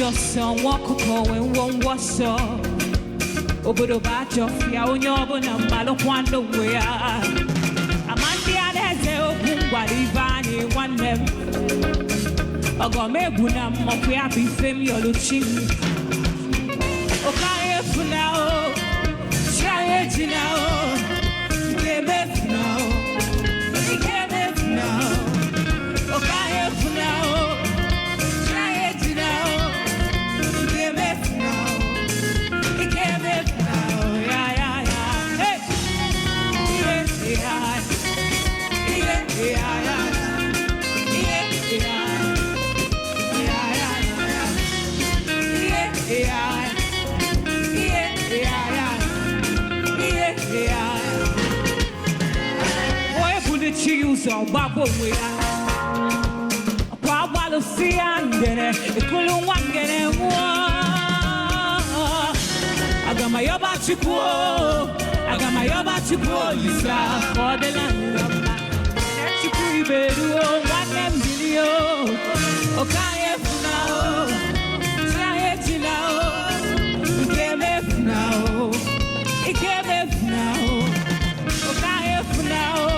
your son walk and won't wash up. Obodo bacho Afia onye ọbụla mmalụ kwando we ya. Amandi adeze okungwa livani nwanne m. Ogomegbu na mmọkụ ya bụ ife m yọluchi. Ikemefuna o, chiaye jina o. Ikemefuna o, Ikemefuna o. Ikemefuna o, chiaye jina o. Ikemefuna o, Ikemefuna o, ya ya ya. Hey, yeah yeah yeah yeah yeah. So babo we Papa Lucia ngene ikulu wangene wo Agama yoba chikuo Lisa for the land Chiku iberu wane mbilio Ikemefuna o Chiaye jina o Ikemefuna o Ikemefuna o Ikemefuna o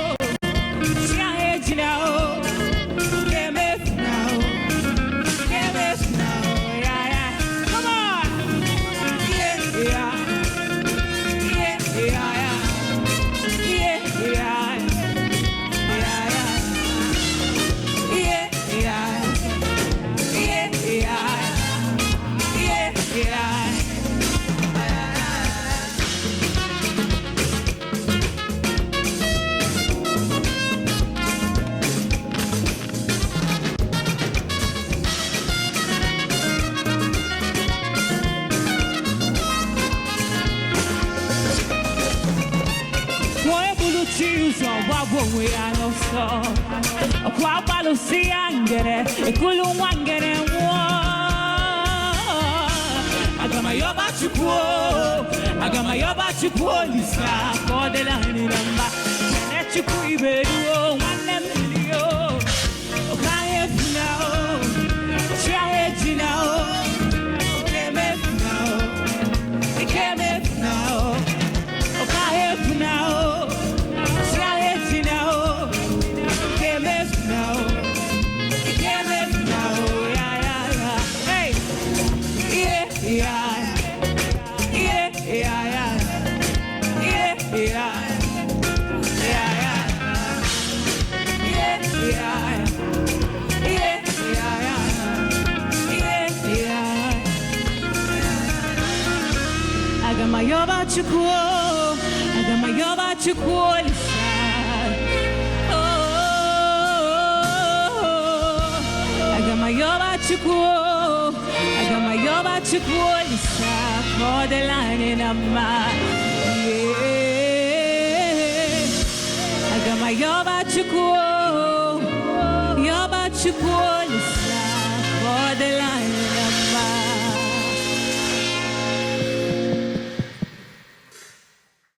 we are no so. Papa Lucia ngene ikulu wangene wo. Agama yoba chikuo Lisa for the line number. Chiku iberu wane mbilio. Ikemefuna o, chiaye jina o. Ikemefuna o, Ikemefuna o. Ikemefuna o. Agama yoba chikuo Lisa. Agama yoba chikuo Lisa for the line in a man. Agama yoba chikuo Lisa for the line.